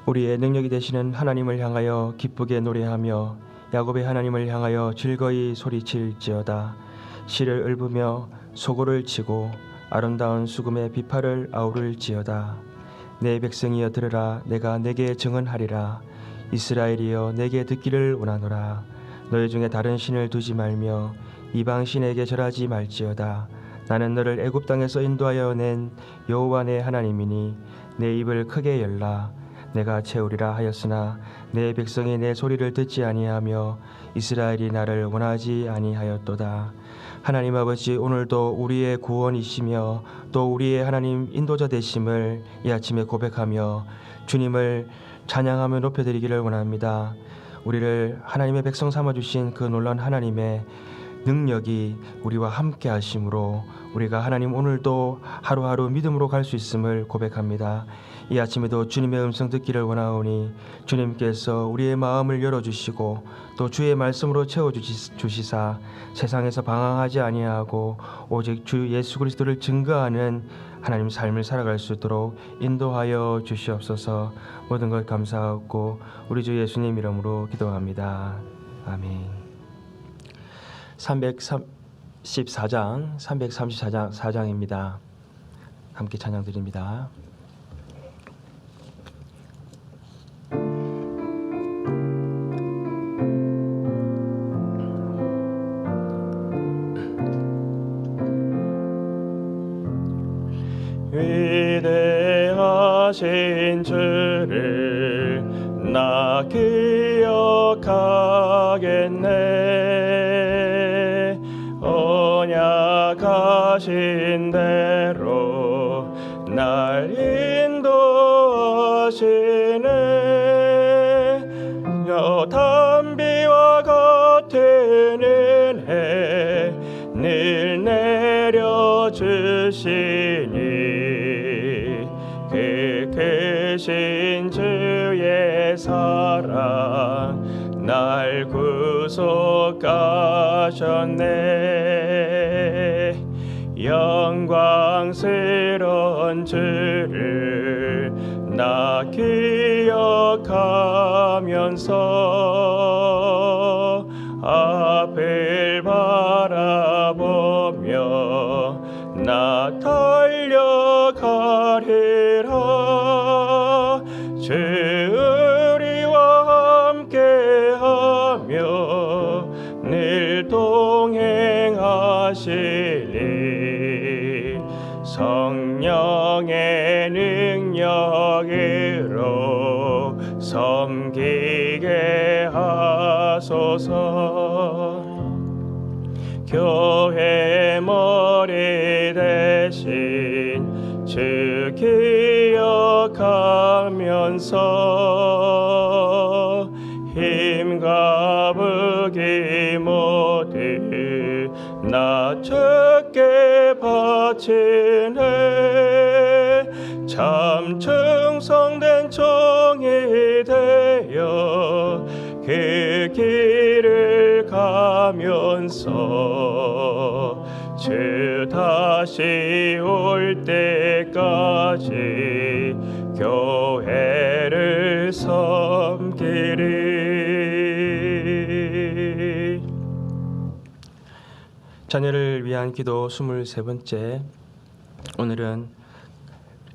우리의 능력이 되시는 하나님을 향하여 기쁘게 노래하며 야곱의 하나님을 향하여 즐거이 소리칠지어다. 시를 읊으며 소고를 치고 아름다운 수금의 비파를 아우를지어다. 내 백성이여 들으라. 내가 내게 증언하리라. 이스라엘이여 내게 듣기를 원하노라. 너희 중에 다른 신을 두지 말며 이방 신에게 절하지 말지어다. 나는 너를 애굽 땅에서 인도하여 낸 여호와 내 하나님이니 내 입을 크게 열라. 내가 채우리라 하였으나 내 백성이 내 소리를 듣지 아니하며 이스라엘이 나를 원하지 아니하였도다. 하나님 아버지, 오늘도 우리의 구원이시며 또 우리의 하나님 인도자 되심을 이 아침에 고백하며 주님을 찬양하며 높여드리기를 원합니다. 우리를 하나님의 백성 삼아주신 그 놀라운 하나님의 능력이 우리와 함께 하심으로 우리가 하나님 오늘도 하루하루 믿음으로 갈 수 있음을 고백합니다. 이 아침에도 주님의 음성 듣기를 원하오니 주님께서 우리의 마음을 열어주시고 또 주의 말씀으로 채워주시사 세상에서 방황하지 아니하고 오직 주 예수 그리스도를 증거하는 하나님 삶을 살아갈 수 있도록 인도하여 주시옵소서. 모든 것 감사하고 우리 주 예수님 이름으로 기도합니다. 아멘. 334장입니다. 함께 찬양 드립니다. 위대하신 주를 나 기억하겠네. 언약하신 대로 날 인도하시네. 담비와 같은 은혜 늘 내려주시니 그 크신 주의 사랑 날 구속하셨네. 영광스러운 주를 나 기억하면서 앞을 바라보며 나 달려가리라. 주 우리와 함께하며 늘 동행하시니 성령의 능력으로 섬기게 하소서. 교회 머리 대신 주 기억하면서 힘과 무기 모두 나 주께 바치네. 참 충성된 종이 되어 그 길을 가면서 주 다시 올 때까지 교회를 섬기리. 자녀를 위한 기도 23번째. 오늘은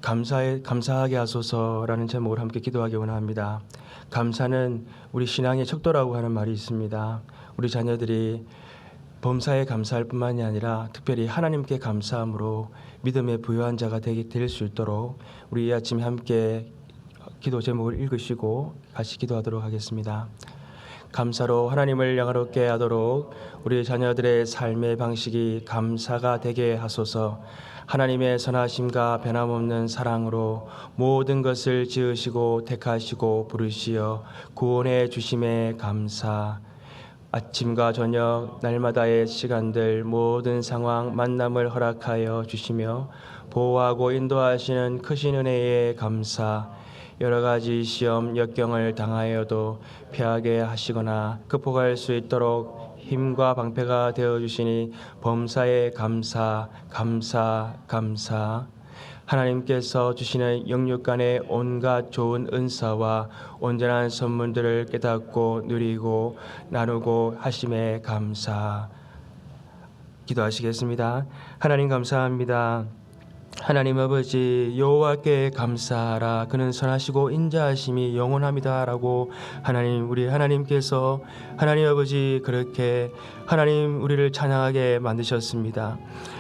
감사하게 하소서라는 제목으로 함께 기도하기 원합니다. 감사는 우리 신앙의 척도라고 하는 말이 있습니다. 우리 자녀들이 범사에 감사할 뿐만이 아니라 특별히 하나님께 감사함으로 믿음의 부유한 자가 될 수 있도록 우리 이 아침에 함께 기도 제목을 읽으시고 같이 기도하도록 하겠습니다. 감사로 하나님을 영화롭게 하도록 우리 자녀들의 삶의 방식이 감사가 되게 하소서. 하나님의 선하심과 변함없는 사랑으로 모든 것을 지으시고 택하시고 부르시어 구원해 주심에 감사. 아침과 저녁 날마다의 시간들 모든 상황 만남을 허락하여 주시며 보호하고 인도하시는 크신 은혜에 감사. 여러 가지 시험 역경을 당하여도 피하게 하시거나 극복할 수 있도록 힘과 방패가 되어 주시니 범사에 감사. 하나님께서 주시는 영육간의 온갖 좋은 은사와 온전한 선물들을 깨닫고 누리고 나누고 하심에 감사. 기도하시겠습니다. 하나님 감사합니다. 하나님 아버지 여호와께 감사하라. 그는 선하시고 인자하심이 영원합니다라고 하나님 우리 하나님께서 하나님 아버지 그렇게 하나님 우리를 찬양하게 만드셨습니다.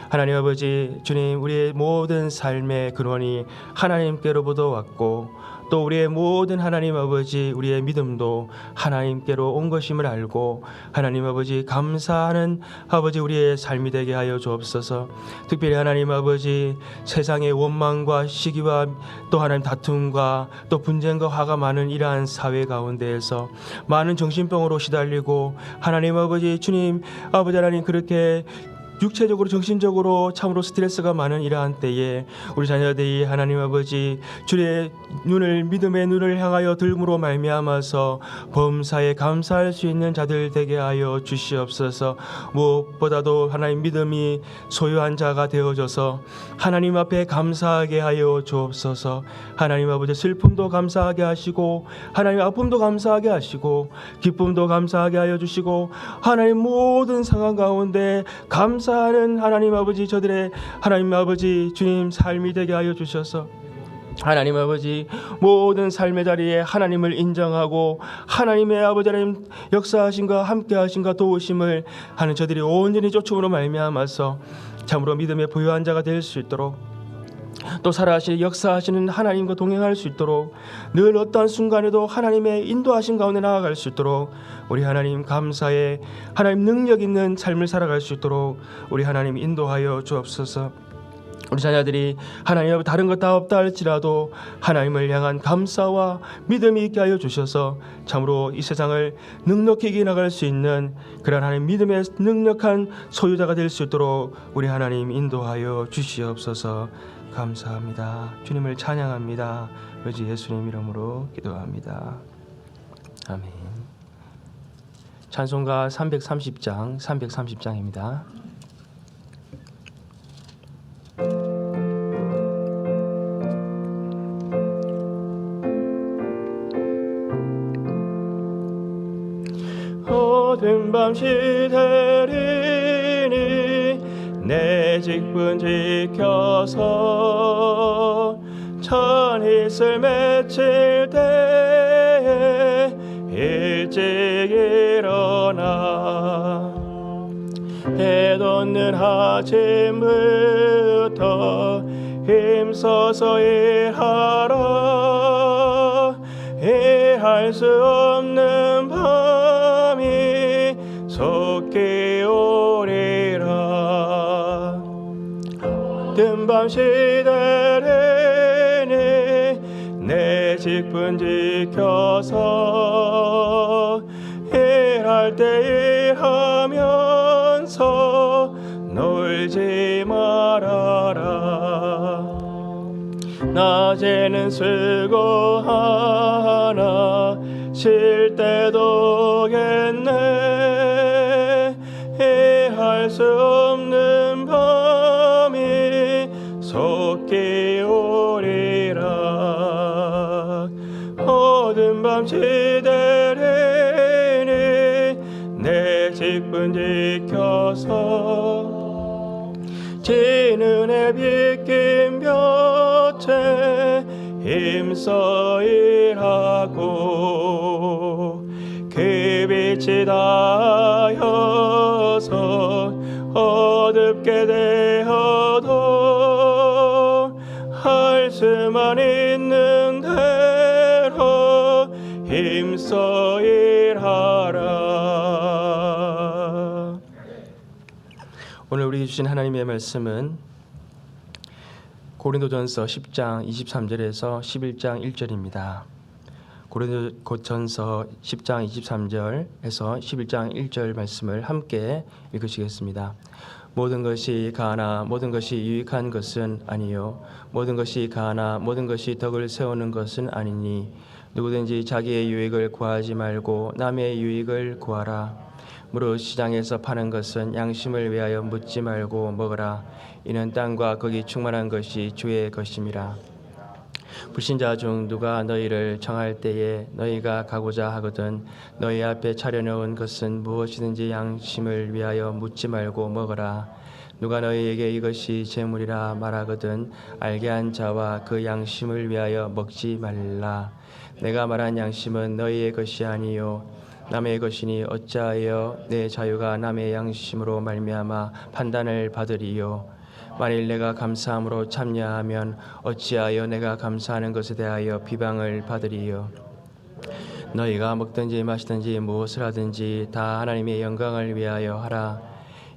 하나님 아버지 주님 우리의 모든 삶의 근원이 하나님께로부터 왔고 또 우리의 모든 하나님 아버지 우리의 믿음도 하나님께로 온 것임을 알고 하나님 아버지 감사하는 아버지 우리의 삶이 되게 하여 주옵소서. 특별히 하나님 아버지 세상의 원망과 시기와 또 하나님 다툼과 또 분쟁과 화가 많은 이러한 사회 가운데에서 많은 정신병으로 시달리고 하나님 아버지 주님 아버지 하나님 그렇게 육체적으로 정신적으로 참으로 스트레스가 많은 이러한 때에 우리 자녀들이 하나님 아버지 주의 눈을 믿음의 눈을 향하여 들므로 말미암아서 범사에 감사할 수 있는 자들 되게 하여 주시옵소서. 무엇보다도 하나님 믿음이 소유한 자가 되어져서 하나님 앞에 감사하게 하여 주옵소서. 하나님 아버지 슬픔도 감사하게 하시고 하나님 아픔도 감사하게 하시고 기쁨도 감사하게 하여 주시고 하나님 모든 상황 가운데 감사하는 하나님 아버지 저들의 하나님 아버지 주님 삶이 되게 하여 주셔서 하나님 아버지 모든 삶의 자리에 하나님을 인정하고 하나님의 아버지 하나님 역사하신과 함께하신과 도우심을 하는 저들이 온전히 쫓음으로 말미암아서 참으로 믿음의 부유한 자가 될 수 있도록 또 살아가시 역사하시는 하나님과 동행할 수 있도록 늘 어떠한 순간에도 하나님의 인도하신 가운데 나아갈 수 있도록 우리 하나님 감사에 하나님 능력 있는 삶을 살아갈 수 있도록 우리 하나님 인도하여 주옵소서. 우리 자녀들이 하나님 앞에 다른 것 다 없다 할지라도 하나님을 향한 감사와 믿음이 있게 하여 주셔서 참으로 이 세상을 넉넉히 이겨나갈 수 있는 그런 하나님 믿음의 능력한 소유자가 될 수 있도록 우리 하나님 인도하여 주시옵소서. 감사합니다. 주님을 찬양합니다. 오직 예수님 이름으로 기도합니다. 아멘. 찬송가 330장입니다. 어두운 밤 시대리니 내 직분 지켜서 천hit을 맺힐 때에 일찍 일어나 해 돋는 아침부터 힘써서 일하라. 일할 수 없는 밤이 속히 오리라. 뜬밤 시대리니 내 직분 지켜서 일할 때 일하면서 놀지 말아라. 낮에는 수고하나 쉴 때도 겠네. 일할 수 없는 밤이 속히 오리라. 어두운 밤 시대리니 내 직분 지켜서 지는 해 비낀 볕에 힘써 일하고 그 빛이 닿아서 어둡게 되어도 할 수만 있는 대로 힘써 일하라. 오늘 우리에게 주신 하나님의 말씀은 고린도전서 10장 23절에서 11장 1절입니다. 고린도전서 10장 23절에서 11장 1절 말씀을 함께 읽으시겠습니다. 모든 것이 가하나 모든 것이 유익한 것은 아니요 모든 것이 가하나 모든 것이 덕을 세우는 것은 아니니 누구든지 자기의 유익을 구하지 말고 남의 유익을 구하라. 무릇 시장에서 파는 것은 양심을 위하여 묻지 말고 먹으라. 이는 땅과 거기 충만한 것이 주의 것임이라. 불신자 중 누가 너희를 청할 때에 너희가 가고자 하거든 너희 앞에 차려놓은 것은 무엇이든지 양심을 위하여 묻지 말고 먹으라. 누가 너희에게 이것이 재물이라 말하거든 알게 한 자와 그 양심을 위하여 먹지 말라. 내가 말한 양심은 너희의 것이 아니요 남의 것이니 어찌하여 내 자유가 남의 양심으로 말미암아 판단을 받으리요. 만일 내가 감사함으로 참여하면 어찌하여 내가 감사하는 것에 대하여 비방을 받으리요. 너희가 먹든지 마시든지 무엇을 하든지 다 하나님의 영광을 위하여 하라.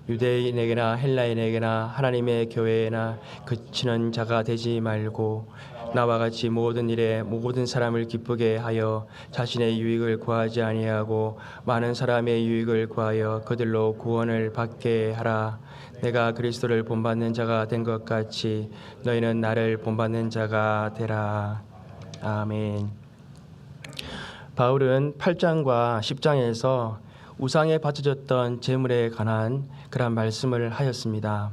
유대인에게나 헬라인에게나 하나님의 교회에나 그치는 자가 되지 말고 나와 같이 모든 일에 모든 사람을 기쁘게 하여 자신의 유익을 구하지 아니하고 많은 사람의 유익을 구하여 그들로 구원을 받게 하라. 내가 그리스도를 본받는 자가 된 것 같이 너희는 나를 본받는 자가 되라. 아멘. 바울은 8장과 10장에서 우상에 바쳐졌던 재물에 관한 그런 말씀을 하였습니다.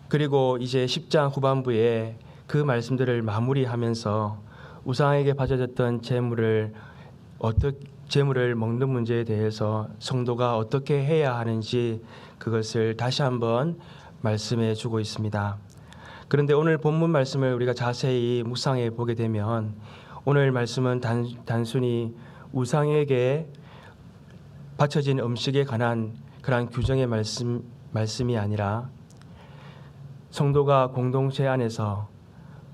그리고 이제 10장 후반부에 그 말씀들을 마무리하면서 우상에게 바쳐졌던 재물을 먹는 문제에 대해서 성도가 어떻게 해야 하는지 그것을 다시 한번 말씀해 주고 있습니다. 그런데 오늘 본문 말씀을 우리가 자세히 묵상해 보게 되면 오늘 말씀은 단순히 우상에게 바쳐진 음식에 관한 그러한 규정의 말씀이 아니라 성도가 공동체 안에서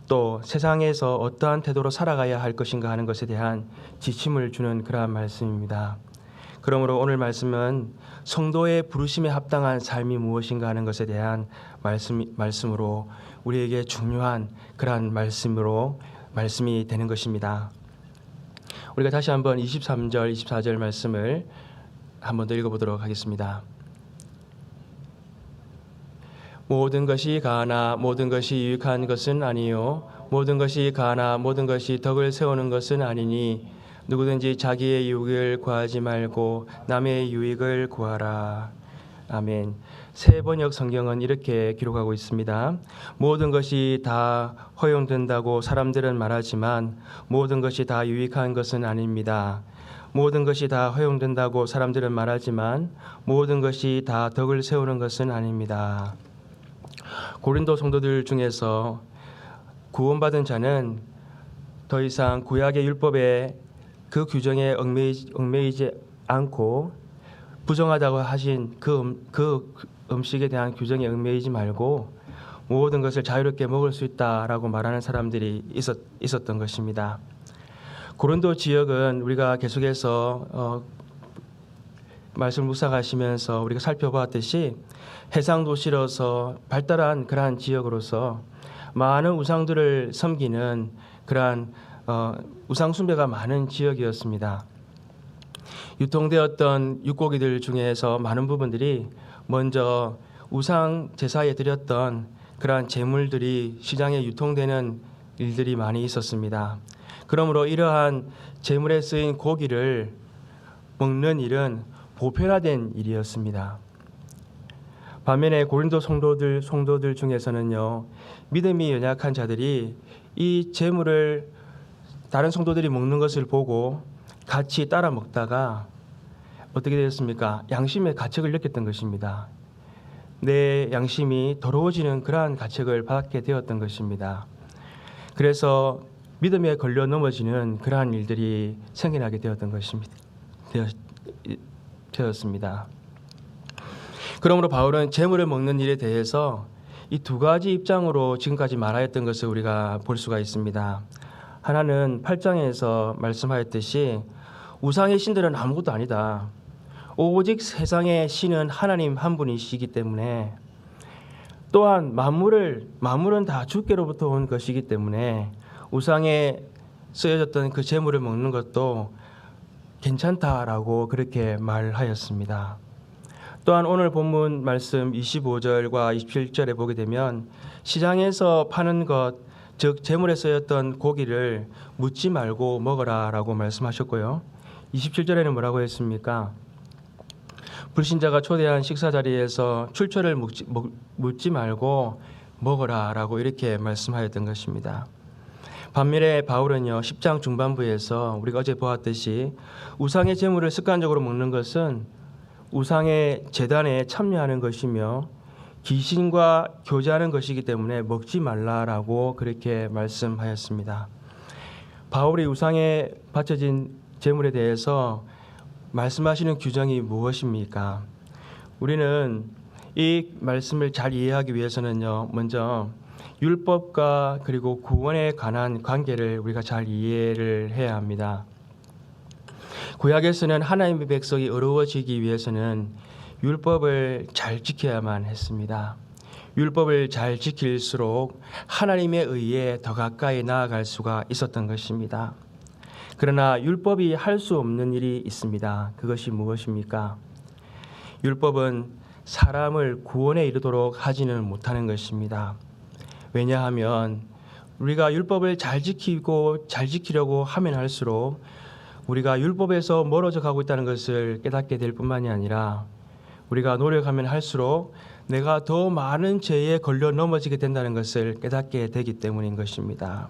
또 세상에서 어떠한 태도로 살아가야 할 것인가 하는 것에 대한 지침을 주는 그러한 말씀입니다. 그러므로 오늘 말씀은 성도의 부르심에 합당한 삶이 무엇인가 하는 것에 대한 말씀으로 우리에게 중요한 그러한 말씀이 되는 것입니다. 우리가 다시 한번 23절, 24절 말씀을 한번 더 읽어보도록 하겠습니다. 모든 것이 가하나 모든 것이 유익한 것은 아니요 모든 것이 가하나 모든 것이 덕을 세우는 것은 아니니 누구든지 자기의 유익을 구하지 말고 남의 유익을 구하라. 아멘. 새 번역 성경은 이렇게 기록하고 있습니다. 모든 것이 다 허용된다고 사람들은 말하지만 모든 것이 다 유익한 것은 아닙니다. 모든 것이 다 허용된다고 사람들은 말하지만 모든 것이 다 덕을 세우는 것은 아닙니다. 고린도 성도들 중에서 구원받은 자는 더 이상 구약의 율법의 그 규정에 얽매이지 않고 부정하다고 하신 그 음식에 대한 규정에 얽매이지 말고 모든 것을 자유롭게 먹을 수 있다라고 말하는 사람들이 있었던 것입니다. 고린도 지역은 우리가 계속해서 말씀 묵상하시면서 우리가 살펴보았듯이 해상 도시로서 발달한 그러한 지역으로서 많은 우상들을 섬기는 그러한 우상 숭배가 많은 지역이었습니다. 유통되었던 육고기들 중에서 많은 부분들이 먼저 우상 제사에 드렸던 그러한 제물들이 시장에 유통되는 일들이 많이 있었습니다. 그러므로 이러한 제물에 쓰인 고기를 먹는 일은 보편화된 일이었습니다. 반면에 고린도 성도들 중에서는요, 믿음이 연약한 자들이 이 제물을 다른 성도들이 먹는 것을 보고 같이 따라 먹다가 어떻게 되었습니까? 양심의 가책을 느꼈던 것입니다. 내 양심이 더러워지는 그러한 가책을 받게 되었던 것입니다. 그래서 믿음에 걸려 넘어지는 그러한 일들이 생겨나게 되었던 것입니다. 되었습니다. 그러므로 바울은 제물을 먹는 일에 대해서 이 두 가지 입장으로 지금까지 말하였던 것을 우리가 볼 수가 있습니다. 하나는 8장에서 말씀하였듯이 우상의 신들은 아무것도 아니다. 오직 세상의 신은 하나님 한 분이시기 때문에, 또한 만물은 다 주께로부터 온 것이기 때문에 우상에 쓰여졌던 그 제물을 먹는 것도 괜찮다라고 그렇게 말하였습니다. 또한 오늘 본문 말씀 25절과 27절에 보게 되면 시장에서 파는 것, 즉 제물에 쓰였던 고기를 묻지 말고 먹어라라고 말씀하셨고요. 27절에는 뭐라고 했습니까? 불신자가 초대한 식사 자리에서 출처를 묻지 말고 먹어라라고 이렇게 말씀하였던 것입니다. 반면에 바울은요 10장 중반부에서 우리가 어제 보았듯이 우상의 제물을 습관적으로 먹는 것은 우상의 제단에 참여하는 것이며 귀신과 교제하는 것이기 때문에 먹지 말라라고 그렇게 말씀하였습니다. 바울이 우상에 바쳐진 제물에 대해서 말씀하시는 규정이 무엇입니까? 우리는 이 말씀을 잘 이해하기 위해서는요 먼저 율법과 그리고 구원에 관한 관계를 우리가 잘 이해를 해야 합니다. 구약에서는 하나님의 백성이 의로워지기 위해서는 율법을 잘 지켜야만 했습니다. 율법을 잘 지킬수록 하나님의 의에 더 가까이 나아갈 수가 있었던 것입니다. 그러나 율법이 할 수 없는 일이 있습니다. 그것이 무엇입니까? 율법은 사람을 구원에 이르도록 하지는 못하는 것입니다. 왜냐하면 우리가 율법을 잘 지키려고 하면 할수록 우리가 율법에서 멀어져 가고 있다는 것을 깨닫게 될 뿐만이 아니라 우리가 노력하면 할수록 내가 더 많은 죄에 걸려 넘어지게 된다는 것을 깨닫게 되기 때문인 것입니다.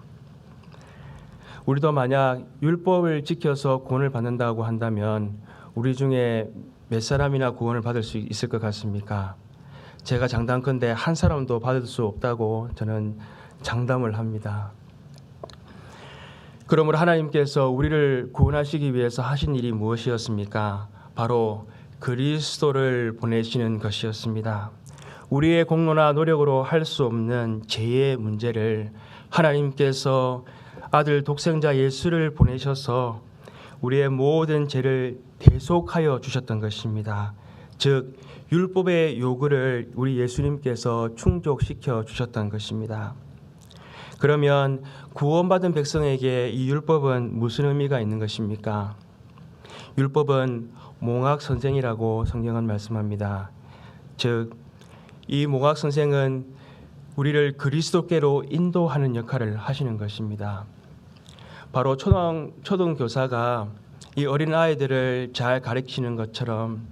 우리도 만약 율법을 지켜서 구원을 받는다고 한다면 우리 중에 몇 사람이나 구원을 받을 수 있을 것 같습니까? 제가 장담컨대 한 사람도 받을 수 없다고 저는 장담을 합니다. 그러므로 하나님께서 우리를 구원하시기 위해서 하신 일이 무엇이었습니까? 바로 그리스도를 보내시는 것이었습니다. 우리의 공로나 노력으로 할 수 없는 죄의 문제를 하나님께서 아들 독생자 예수를 보내셔서 우리의 모든 죄를 대속하여 주셨던 것입니다. 즉 율법의 요구를 우리 예수님께서 충족시켜 주셨던 것입니다. 그러면 구원받은 백성에게 이 율법은 무슨 의미가 있는 것입니까? 율법은 몽학 선생이라고 성경은 말씀합니다. 즉 이 몽학 선생은 우리를 그리스도께로 인도하는 역할을 하시는 것입니다. 바로 초등 교사가 이 어린 아이들을 잘 가르치는 것처럼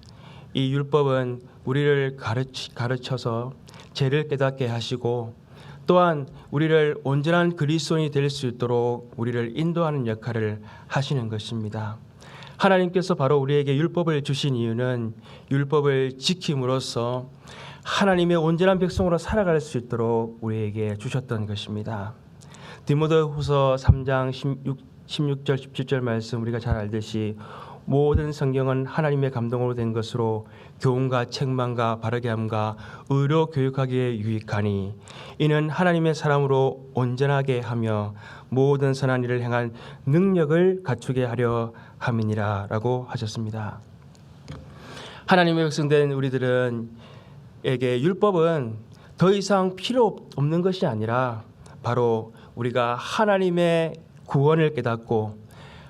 이 율법은 우리를 가르쳐서 죄를 깨닫게 하시고 또한 우리를 온전한 그리스도인이 될 수 있도록 우리를 인도하는 역할을 하시는 것입니다. 하나님께서 바로 우리에게 율법을 주신 이유는 율법을 지킴으로써 하나님의 온전한 백성으로 살아갈 수 있도록 우리에게 주셨던 것입니다. 디모데후서 3장 16절 17절 말씀 우리가 잘 알듯이 모든 성경은 하나님의 감동으로 된 것으로 교훈과 책망과 바르게 함과 의로 교육하기에 유익하니 이는 하나님의 사람으로 온전하게 하며 모든 선한 일을 행한 능력을 갖추게 하려 함이니라 라고 하셨습니다. 하나님의 백성된 우리들에게 율법은 더 이상 필요 없는 것이 아니라 바로 우리가 하나님의 구원을 깨닫고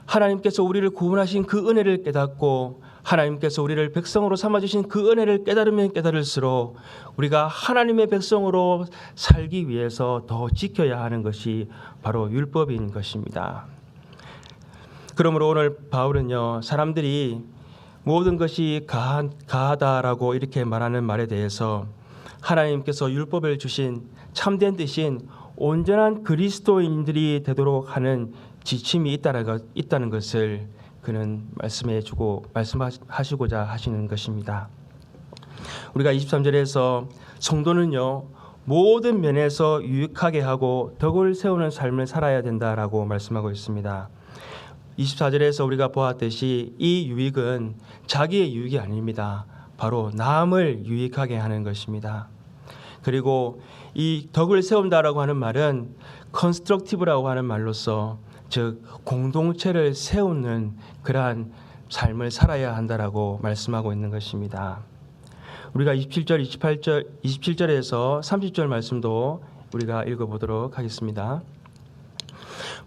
하나님께서 우리를 구원하신 그 은혜를 깨닫고 하나님께서 우리를 백성으로 삼아주신 그 은혜를 깨달으면 깨달을수록 우리가 하나님의 백성으로 살기 위해서 더 지켜야 하는 것이 바로 율법인 것입니다. 그러므로 오늘 바울은요 사람들이 모든 것이 가하다라고 이렇게 말하는 말에 대해서 하나님께서 율법을 주신 참된 뜻인 온전한 그리스도인들이 되도록 하는 지침이 있다는 것을 그는 말씀하시고자 하시는 것입니다. 우리가 23절에서 성도는요 모든 면에서 유익하게 하고 덕을 세우는 삶을 살아야 된다라고 말씀하고 있습니다. 24절에서 우리가 보았듯이 이 유익은 자기의 유익이 아닙니다. 바로 남을 유익하게 하는 것입니다. 그리고 이 덕을 세운다라고 하는 말은 컨스트럭티브라고 하는 말로서 즉 공동체를 세우는 그러한 삶을 살아야 한다라고 말씀하고 있는 것입니다. 우리가 27절에서 30절 말씀도 우리가 읽어보도록 하겠습니다.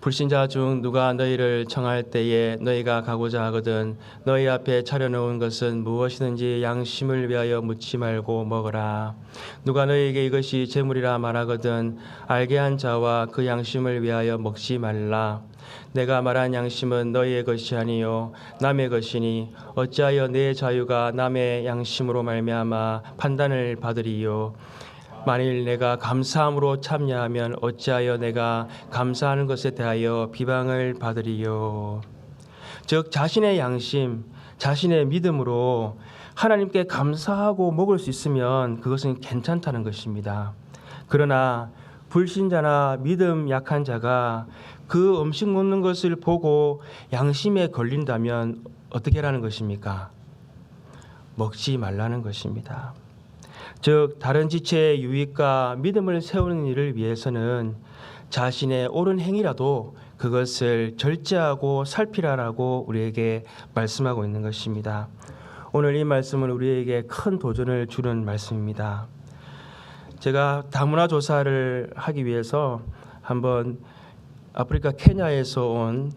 불신자 중 누가 너희를 청할 때에 너희가 가고자 하거든 너희 앞에 차려놓은 것은 무엇이든지 양심을 위하여 묻지 말고 먹어라. 누가 너희에게 이것이 재물이라 말하거든 알게 한 자와 그 양심을 위하여 먹지 말라. 내가 말한 양심은 너희의 것이 아니요 남의 것이니 어찌하여 내 자유가 남의 양심으로 말미암아 판단을 받으리요. 만일 내가 감사함으로 참여하면 어찌하여 내가 감사하는 것에 대하여 비방을 받으리요. 즉 자신의 양심, 자신의 믿음으로 하나님께 감사하고 먹을 수 있으면 그것은 괜찮다는 것입니다. 그러나 불신자나 믿음 약한 자가 그 음식 먹는 것을 보고 양심에 걸린다면 어떻게 하라는 것입니까? 먹지 말라는 것입니다. 즉 다른 지체의 유익과 믿음을 세우는 일을 위해서는 자신의 옳은 행위라도 그것을 절제하고 살피라라고 우리에게 말씀하고 있는 것입니다. 오늘 이 말씀은 우리에게 큰 도전을 주는 말씀입니다. 제가 다문화 조사를 하기 위해서 한번 아프리카 케냐에서 온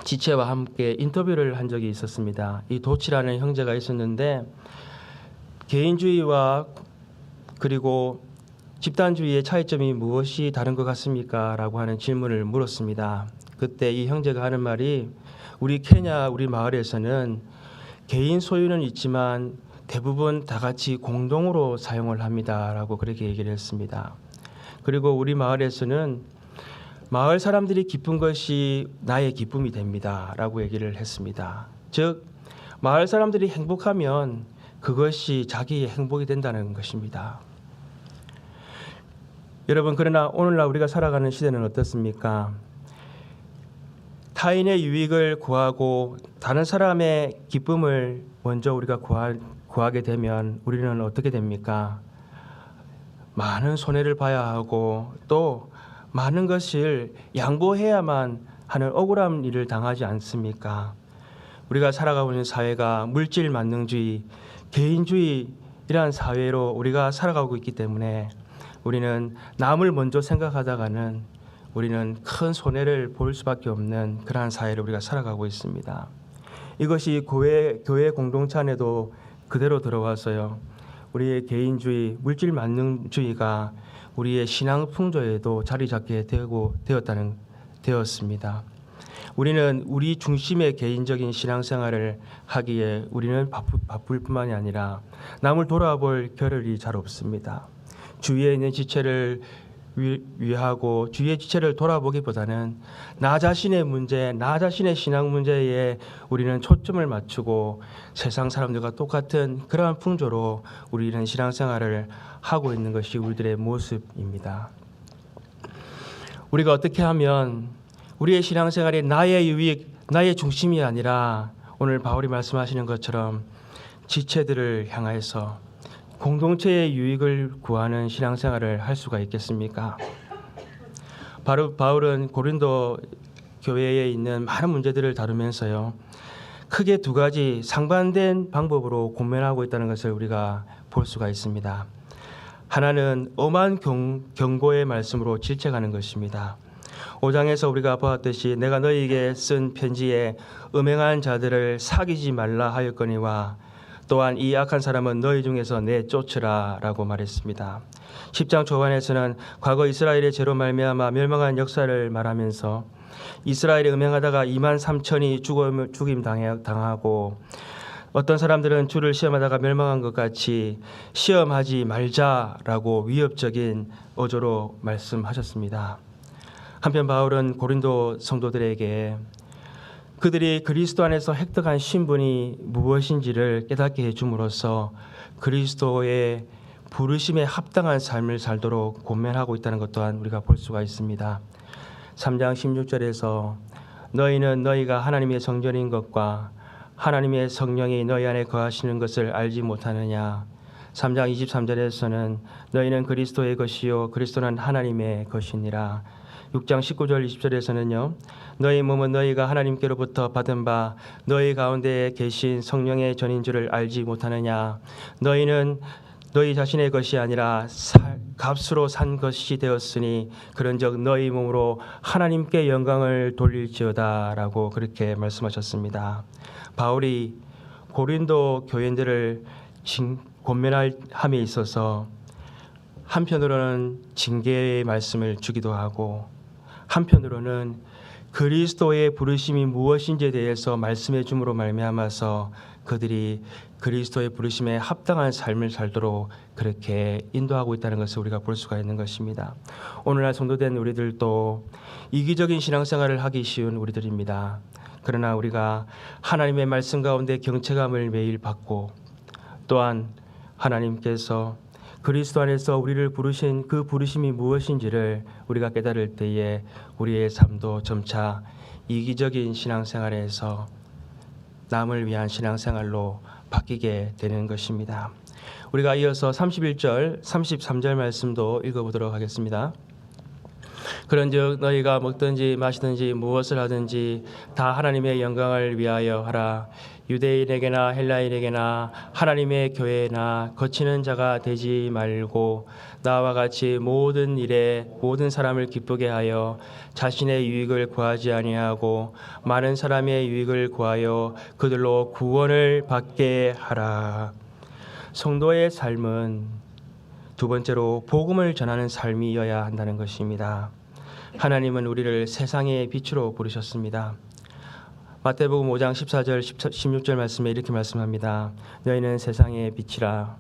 지체와 함께 인터뷰를 한 적이 있었습니다. 이 도치라는 형제가 있었는데 개인주의와 그리고 집단주의의 차이점이 무엇이 다른 것 같습니까? 라고 하는 질문을 물었습니다. 그때 이 형제가 하는 말이 우리 케냐 우리 마을에서는 개인 소유는 있지만 대부분 다 같이 공동으로 사용을 합니다. 라고 그렇게 얘기를 했습니다. 그리고 우리 마을에서는 마을 사람들이 기쁜 것이 나의 기쁨이 됩니다. 라고 얘기를 했습니다. 즉 마을 사람들이 행복하면 그것이 자기의 행복이 된다는 것입니다. 여러분 그러나 오늘날 우리가 살아가는 시대는 어떻습니까? 타인의 유익을 구하고 다른 사람의 기쁨을 먼저 우리가 구하게 되면 우리는 어떻게 됩니까? 많은 손해를 봐야 하고 또 많은 것을 양보해야만 하는 억울한 일을 당하지 않습니까? 우리가 살아가고 있는 사회가 물질 만능주의, 개인주의이란 사회로 우리가 살아가고 있기 때문에 우리는 남을 먼저 생각하다가는 우리는 큰 손해를 볼 수밖에 없는 그러한 사회를 우리가 살아가고 있습니다. 이것이 교회 공동체 안에도 그대로 들어와서요. 우리의 개인주의, 물질 만능주의가 우리의 신앙 풍조에도 자리 잡게 되었습니다. 우리는 우리 중심의 개인적인 신앙생활을 하기에 우리는 바쁠 뿐만이 아니라 남을 돌아볼 겨를이 잘 없습니다. 주위에 있는 지체를 위하고 주위의 지체를 돌아보기보다는 나 자신의 문제, 나 자신의 신앙 문제에 우리는 초점을 맞추고 세상 사람들과 똑같은 그러한 풍조로 우리는 신앙생활을 하고 있는 것이 우리들의 모습입니다. 우리가 어떻게 하면 우리의 신앙생활이 나의 유익, 나의 중심이 아니라 오늘 바울이 말씀하시는 것처럼 지체들을 향해서 공동체의 유익을 구하는 신앙생활을 할 수가 있겠습니까? 바울은 고린도 교회에 있는 많은 문제들을 다루면서요. 크게 두 가지 상반된 방법으로 고민하고 있다는 것을 우리가 볼 수가 있습니다. 하나는 엄한 경고의 말씀으로 질책하는 것입니다. 5장에서 우리가 보았듯이 내가 너희에게 쓴 편지에 음행한 자들을 사귀지 말라 하였거니와 또한 이 악한 사람은 너희 중에서 내쫓으라 라고 말했습니다. 10장 초반에서는 과거 이스라엘의 죄로 말미암아 멸망한 역사를 말하면서 이스라엘이 음행하다가 2만 3천이 죽임 당하고 어떤 사람들은 주를 시험하다가 멸망한 것 같이 시험하지 말자라고 위협적인 어조로 말씀하셨습니다. 한편 바울은 고린도 성도들에게 그들이 그리스도 안에서 획득한 신분이 무엇인지를 깨닫게 해줌으로써 그리스도의 부르심에 합당한 삶을 살도록 권면하고 있다는 것 또한 우리가 볼 수가 있습니다. 3장 16절에서 너희는 너희가 하나님의 성전인 것과 하나님의 성령이 너희 안에 거하시는 것을 알지 못하느냐. 3장 23절에서는 너희는 그리스도의 것이요 그리스도는 하나님의 것이니라. 6장 19절 20절에서는요. 너희 몸은 너희가 하나님께로부터 받은 바 너희 가운데 계신 성령의 전인 줄을 알지 못하느냐. 너희는 너희 자신의 것이 아니라 값으로 산 것이 되었으니 그런즉 너희 몸으로 하나님께 영광을 돌릴지어다라고 그렇게 말씀하셨습니다. 바울이 고린도 교인들을 권면함에 있어서 한편으로는 징계의 말씀을 주기도 하고 한편으로는 그리스도의 부르심이 무엇인지에 대해서 말씀해 줌으로 말미암아서 그들이 그리스도의 부르심에 합당한 삶을 살도록 그렇게 인도하고 있다는 것을 우리가 볼 수가 있는 것입니다. 오늘날 성도된 우리들도 이기적인 신앙생활을 하기 쉬운 우리들입니다. 그러나 우리가 하나님의 말씀 가운데 경체감을 매일 받고 또한 하나님께서 그리스도 안에서 우리를 부르신 그 부르심이 무엇인지를 우리가 깨달을 때에 우리의 삶도 점차 이기적인 신앙생활에서 남을 위한 신앙생활로 바뀌게 되는 것입니다. 우리가 이어서 31절, 33절 말씀도 읽어보도록 하겠습니다. 그런즉 너희가 먹든지 마시든지 무엇을 하든지 다 하나님의 영광을 위하여 하라. 유대인에게나 헬라인에게나 하나님의 교회나 거치는 자가 되지 말고 나와 같이 모든 일에 모든 사람을 기쁘게 하여 자신의 유익을 구하지 아니하고 많은 사람의 유익을 구하여 그들로 구원을 받게 하라. 성도의 삶은 두 번째로 복음을 전하는 삶이어야 한다는 것입니다. 하나님은 우리를 세상의 빛으로 부르셨습니다. 마태복음 5장 14절 16절 말씀에 이렇게 말씀합니다. 너희는 세상의 빛이라.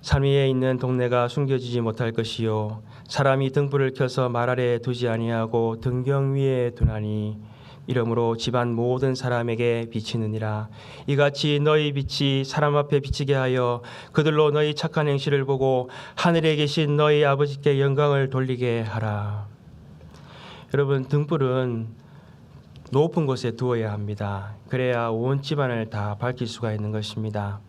산 위에 있는 동네가 숨겨지지 못할 것이요 사람이 등불을 켜서 말 아래에 두지 아니하고 등경 위에 두나니 이러므로 집안 모든 사람에게 비치느니라. 이같이 너희 빛이 사람 앞에 비치게 하여 그들로 너희 착한 행실을 보고 하늘에 계신 너희 아버지께 영광을 돌리게 하라. 여러분, 등불은 높은 곳에 두어야 합니다. 그래야 온 집안을 다 밝힐 수가 있는 것입니다.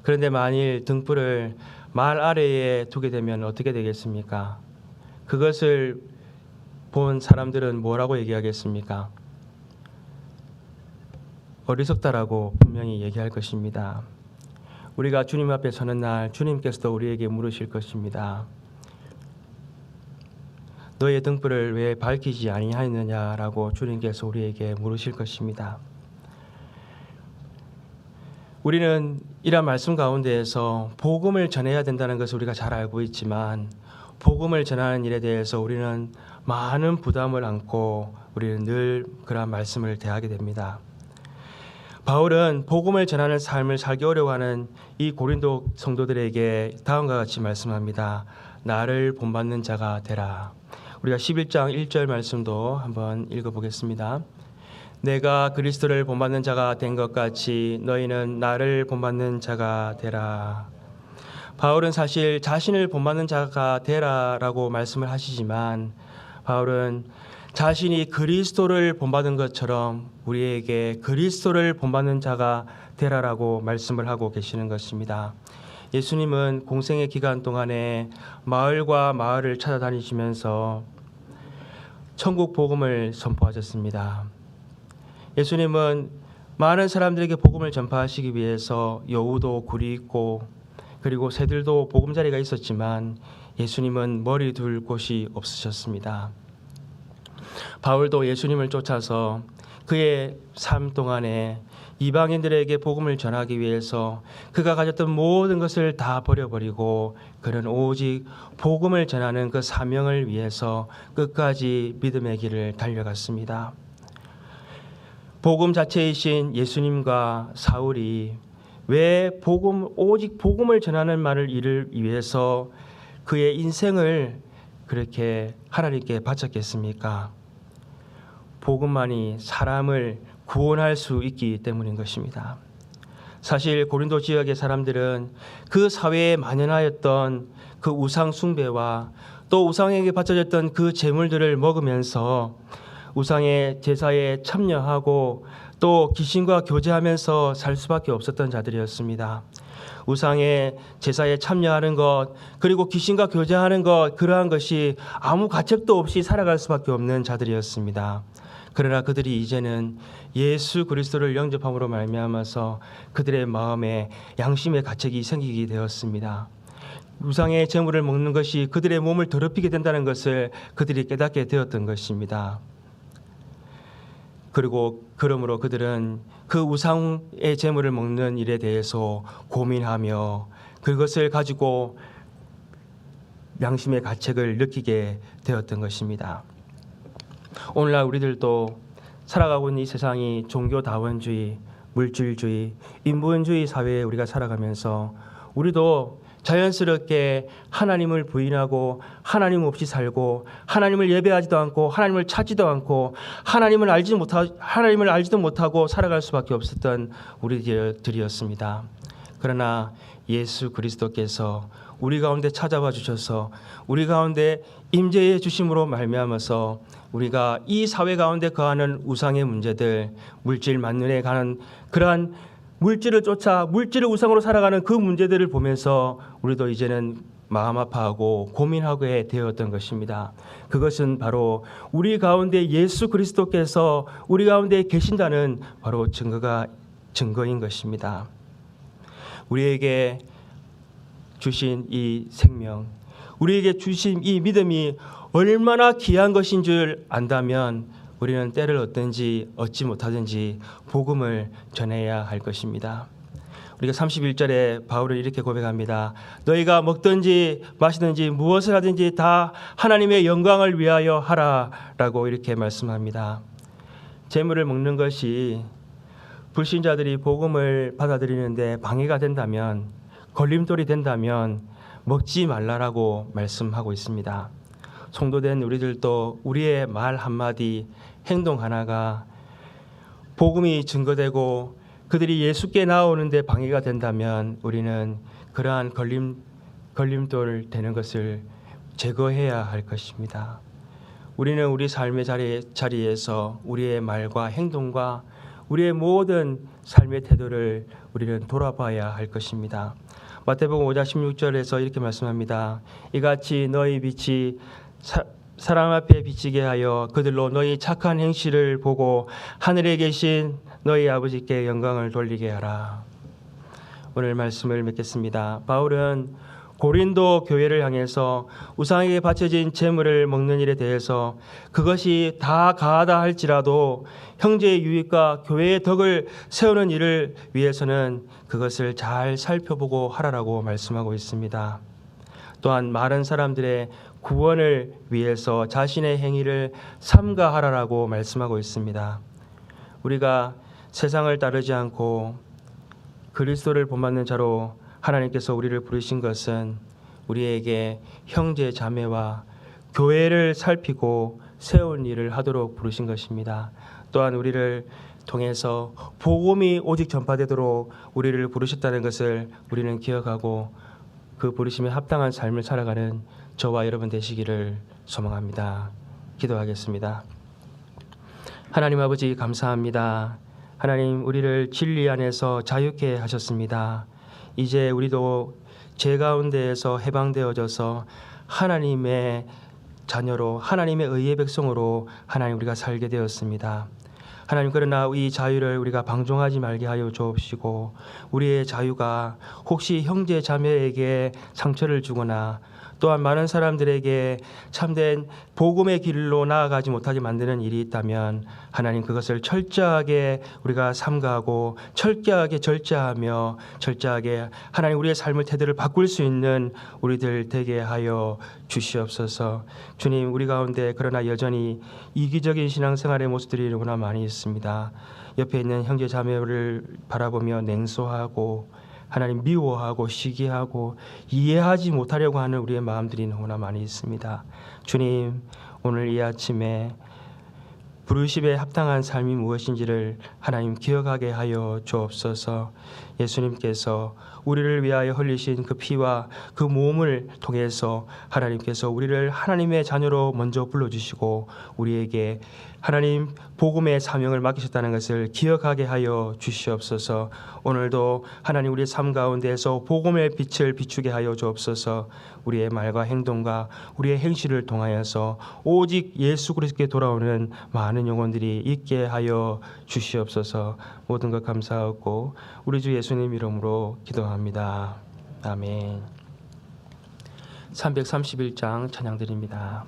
그런데 만일 등불을 말 아래에 두게 되면 어떻게 되겠습니까? 그것을 본 사람들은 뭐라고 얘기하겠습니까? 어리석다라고 분명히 얘기할 것입니다. 우리가 주님 앞에 서는 날 주님께서도 우리에게 물으실 것입니다. 너의 등불을 왜 밝히지 아니하였느냐라고 주님께서 우리에게 물으실 것입니다. 우리는 이러한 말씀 가운데에서 복음을 전해야 된다는 것을 우리가 잘 알고 있지만 복음을 전하는 일에 대해서 우리는 많은 부담을 안고 우리는 늘 그러한 말씀을 대하게 됩니다. 바울은 복음을 전하는 삶을 살기 어려워하는 이 고린도 성도들에게 다음과 같이 말씀합니다. 나를 본받는 자가 되라. 우리가 11장 1절 말씀도 한번 읽어보겠습니다. 내가 그리스도를 본받는 자가 된 것 같이 너희는 나를 본받는 자가 되라. 바울은 사실 자신을 본받는 자가 되라라고 말씀을 하시지만 바울은 자신이 그리스도를 본받은 것처럼 우리에게 그리스도를 본받는 자가 되라라고 말씀을 하고 계시는 것입니다. 예수님은 공생의 기간 동안에 마을과 마을을 찾아다니시면서 천국 복음을 선포하셨습니다. 예수님은 많은 사람들에게 복음을 전파하시기 위해서 여우도 굴이 있고 그리고 새들도 보금자리가 있었지만 예수님은 머리 둘 곳이 없으셨습니다. 바울도 예수님을 쫓아서 그의 삶 동안에 이방인들에게 복음을 전하기 위해서 그가 가졌던 모든 것을 다 버려버리고 그는 오직 복음을 전하는 그 사명을 위해서 끝까지 믿음의 길을 달려갔습니다. 복음 자체이신 예수님과 사울이 왜 오직 복음을 전하는 일을 위해서 그의 인생을 그렇게 하나님께 바쳤겠습니까? 복음만이 사람을 구원할 수 있기 때문인 것입니다. 사실 고린도 지역의 사람들은 그 사회에 만연하였던 그 우상 숭배와 또 우상에게 바쳐졌던 그 제물들을 먹으면서 우상의 제사에 참여하고 또 귀신과 교제하면서 살 수밖에 없었던 자들이었습니다. 우상의 제사에 참여하는 것 그리고 귀신과 교제하는 것 그러한 것이 아무 가책도 없이 살아갈 수밖에 없는 자들이었습니다. 그러나 그들이 이제는 예수 그리스도를 영접함으로 말미암아서 그들의 마음에 양심의 가책이 생기게 되었습니다. 우상의 제물을 먹는 것이 그들의 몸을 더럽히게 된다는 것을 그들이 깨닫게 되었던 것입니다. 그리고 그러므로 그들은 그 우상의 제물을 먹는 일에 대해서 고민하며 그것을 가지고 양심의 가책을 느끼게 되었던 것입니다. 오늘날 우리들도 살아가고 있는 이 세상이 종교다원주의, 물질주의, 인본주의 사회에 우리가 살아가면서 우리도 자연스럽게 하나님을 부인하고 하나님 없이 살고 하나님을 예배하지도 않고 하나님을 찾지도 않고 하나님을 알지도 못하고 살아갈 수밖에 없었던 우리들이었습니다. 그러나 예수 그리스도께서 우리 가운데 찾아와 주셔서 우리 가운데 임재해 주심으로 말미암아서 우리가 이 사회 가운데 거하는 우상의 문제들, 물질 만능에 가는 그러한 물질을 쫓아 물질을 우상으로 살아가는 그 문제들을 보면서 우리도 이제는 마음 아파하고 고민하게 되었던 것입니다. 그것은 바로 우리 가운데 예수 그리스도께서 우리 가운데 계신다는 바로 증거인 것입니다. 우리에게 주신 이 생명, 우리에게 주신 이 믿음이 얼마나 귀한 것인 줄 안다면 우리는 때를 얻지 못하든지 복음을 전해야 할 것입니다. 우리가 31절에 바울은 이렇게 고백합니다. 너희가 먹든지 마시든지 무엇을 하든지 다 하나님의 영광을 위하여 하라라고 이렇게 말씀합니다. 재물을 먹는 것이 불신자들이 복음을 받아들이는데 방해가 된다면, 걸림돌이 된다면 먹지 말라라고 말씀하고 있습니다. 성도된 우리들도 우리의 말 한마디, 행동 하나가 복음이 증거되고 그들이 예수께 나오는데 방해가 된다면 우리는 그러한 걸림돌 되는 것을 제거해야 할 것입니다. 우리는 우리 삶의 자리에서 우리의 말과 행동과 우리의 모든 삶의 태도를 우리는 돌아봐야 할 것입니다. 마태복음 5장 16절에서 이렇게 말씀합니다. 이같이 너희 빛이 사람 앞에 비치게 하여 그들로 너희 착한 행실을 보고 하늘에 계신 너희 아버지께 영광을 돌리게 하라. 오늘 말씀을 맺겠습니다. 바울은 고린도 교회를 향해서 우상에게 바쳐진 제물을 먹는 일에 대해서 그것이 다 가하다 할지라도 형제의 유익과 교회의 덕을 세우는 일을 위해서는 그것을 잘 살펴보고 하라라고 말씀하고 있습니다. 또한 많은 사람들의 구원을 위해서 자신의 행위를 삼가하라라고 말씀하고 있습니다. 우리가 세상을 따르지 않고 그리스도를 본받는 자로 하나님께서 우리를 부르신 것은 우리에게 형제 자매와 교회를 살피고 세운 일을 하도록 부르신 것입니다. 또한 우리를 통해서 복음이 오직 전파되도록 우리를 부르셨다는 것을 우리는 기억하고 그 부르심에 합당한 삶을 살아가는 저와 여러분 되시기를 소망합니다. 기도하겠습니다. 하나님 아버지 감사합니다. 하나님 우리를 진리 안에서 자유케 하셨습니다. 이제 우리도 죄 가운데에서 해방되어져서 하나님의 자녀로 하나님의 의의 백성으로 하나님 우리가 살게 되었습니다. 하나님 그러나 이 자유를 우리가 방종하지 말게 하여 주옵시고 우리의 자유가 혹시 형제 자매에게 상처를 주거나 또한 많은 사람들에게 참된 복음의 길로 나아가지 못하게 만드는 일이 있다면 하나님 그것을 철저하게 우리가 삼가하고 철저하게 절제하며 철저하게 하나님 우리의 삶의 태도를 바꿀 수 있는 우리들 되게 하여 주시옵소서. 주님 우리 가운데 그러나 여전히 이기적인 신앙생활의 모습들이 너무나 많이 있습니다. 옆에 있는 형제 자매를 바라보며 냉소하고 하나님 미워하고 시기하고 이해하지 못하려고 하는 우리의 마음들이 너무나 많이 있습니다. 주님 오늘 이 아침에 부르심에 합당한 삶이 무엇인지를 하나님 기억하게 하여 주옵소서. 예수님께서 우리를 위하여 흘리신 그 피와 그 몸을 통해서 하나님께서 우리를 하나님의 자녀로 먼저 불러주시고 우리에게 하나님 복음의 사명을 맡기셨다는 것을 기억하게 하여 주시옵소서. 오늘도 하나님 우리의 삶 가운데에서 복음의 빛을 비추게 하여 주옵소서. 우리의 말과 행동과 우리의 행실을 통하여서 오직 예수 그리스도께 돌아오는 많은 영혼들이 있게 하여 주시옵소서. 모든 것 감사하고 우리 주 예수님 이름으로 기도합니다. 아멘. 331장 찬양드립니다.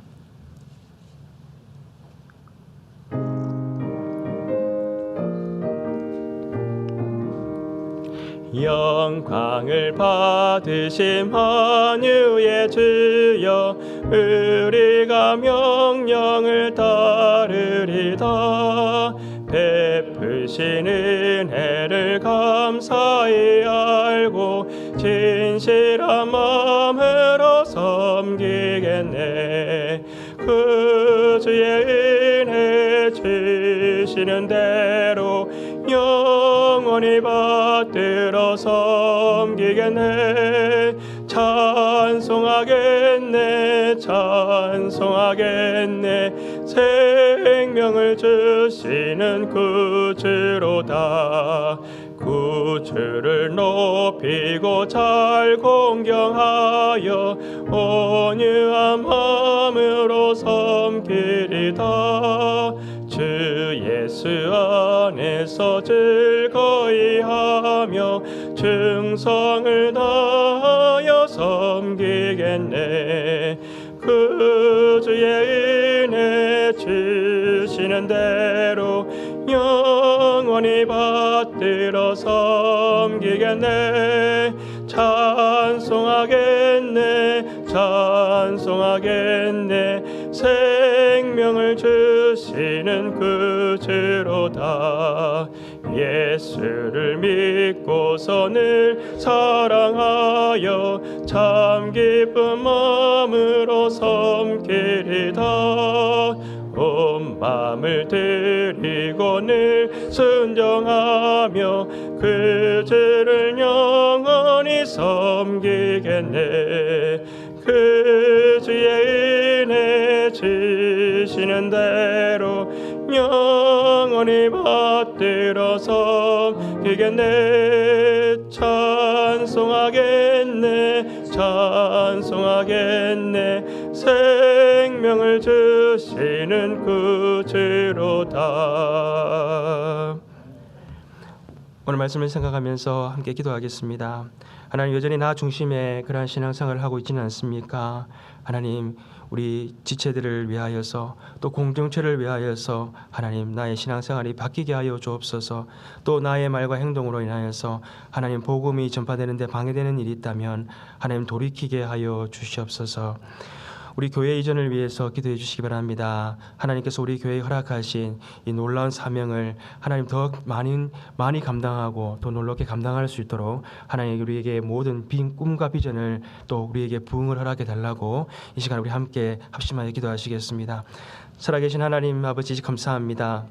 영광을 받으심 한유의 주여 우리가 명령을 따르리다. 베푸신 은혜를 감사히 알고 진실한 마음으로 섬기겠네. 구주의 은혜 주시는 대로 영원히 받들어 섬기겠네. 찬송하겠네 찬송하겠네. 생명을 주시는 구주로다. 구주를 높이고 잘 공경하여 온유한 마음으로 섬기리다. 주 예수 안에서 즐거이 하며 충성을 다하여 섬기겠네. 구주의 은혜 주시는 대로 영원히 받들어 섬기겠네. 찬송하겠네 찬송하겠네. 생명을 주시는 구주로다. 예수를 믿고서 늘 사랑하여 참 기쁜 마음으로 섬기리다. 온 마음을 드리고 늘 순종하며 그 주를 영원히 섬기겠네. 그 주의 은혜 주시는 대로 영원히 받들어 섬기겠네. 찬송하겠네 찬송하겠네. 생명을 주시는 구주로다. 오늘 말씀을 생각하면서 함께 기도하겠습니다. 하나님, 여전히 나 중심의 그러한 신앙생활을 하고 있지는 않습니까? 하나님, 우리 지체들을 위하여서 또 공동체를 위하여서 하나님, 나의 신앙생활이 바뀌게 하여 주옵소서. 또 나의 말과 행동으로 인하여서 하나님, 복음이 전파되는 데 방해되는 일이 있다면 하나님, 돌이키게 하여 주시옵소서. 우리 교회 이전을 위해서 기도해 주시기 바랍니다. 하나님께서 우리 교회에 허락하신 이 놀라운 사명을 하나님 더 많이 감당하고 더 놀랍게 감당할 수 있도록 하나님, 우리에게 모든 빈 꿈과 비전을 또 우리에게 부응을 허락해 달라고 이 시간 우리 함께 합심하여 기도하시겠습니다. 살아계신 하나님 아버지, 감사합니다.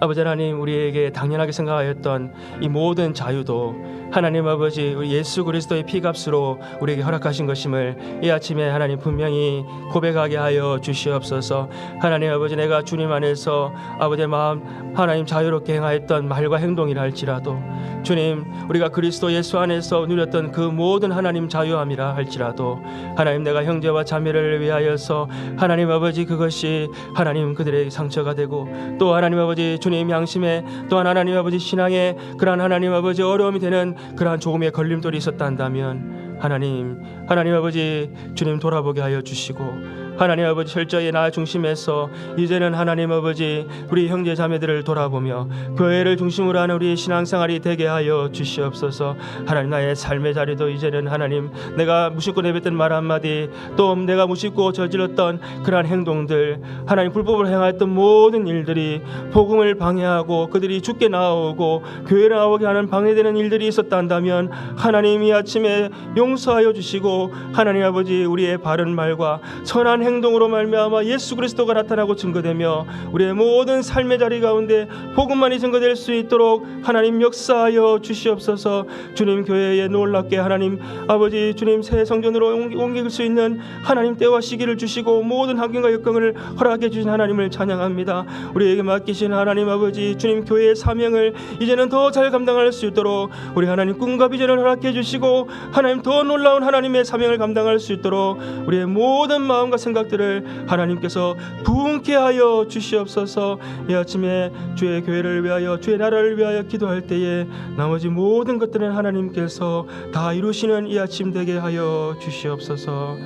아버지 하나님, 우리에게 당연하게 생각하였던 이 모든 자유도 하나님 아버지, 우리 예수 그리스도의 피값으로 우리에게 허락하신 것임을 이 아침에 하나님 분명히 고백하게 하여 주시옵소서. 하나님 아버지, 내가 주님 안에서 아버지의 마음 하나님 자유롭게 행하였던 말과 행동이라 할지라도 주님, 우리가 그리스도 예수 안에서 누렸던 그 모든 하나님 자유함이라 할지라도 하나님, 내가 형제와 자매를 위하여서 하나님 아버지 그것이 하나님 그들에게 상처가 되고 또 하나님 아버지 주님 양심에 또한 하나님 아버지 신앙에 그러한 하나님 아버지 어려움이 되는 그러한 조금의 걸림돌이 있었다 한다면 하나님 아버지 주님 돌아보게 하여 주시고 하나님 아버지 철저히 나 중심에서 이제는 하나님 아버지 우리 형제 자매들을 돌아보며 교회를 중심으로 하는 우리 신앙생활이 되게 하여 주시옵소서. 하나님, 나의 삶의 자리도 이제는 하나님 내가 무심코 내뱉던 말 한마디 또 내가 무심코 저질렀던 그러한 행동들 하나님 불법을 행하였던 모든 일들이 복음을 방해하고 그들이 죽게 나오고 교회를 나오게 하는 방해되는 일들이 있었다 한다면 하나님 이 아침에 용서하여 주시고 하나님 아버지 우리의 바른 말과 선한 행동으로 말미암아 예수 그리스도가 나타나고 증거되며 우리의 모든 삶의 자리 가운데 복음만이 증거될 수 있도록 하나님 역사하여 주시옵소서. 주님, 교회에 놀랍게 하나님 아버지 주님 새 성전으로 옮길 수 있는 하나님 때와 시기를 주시고 모든 환경과 여건을 허락해 주신 하나님을 찬양합니다. 우리에게 맡기신 하나님 아버지 주님 교회의 사명을 이제는 더 잘 감당할 수 있도록 우리 하나님 꿈과 비전을 허락해 주시고 하나님 더 놀라운 하나님의 사명을 감당할 수 있도록 우리의 모든 마음과 생각 생각들을 하나님께서 부흥케 하여 주시옵소서. 이 아침에 주의 교회를 위하여 주의 나라를 위하여 기도할 때에 나머지 모든 것들은 하나님께서 다 이루시는 이 아침 되게 하여 주시옵소서.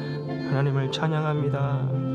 하나님을 찬양합니다.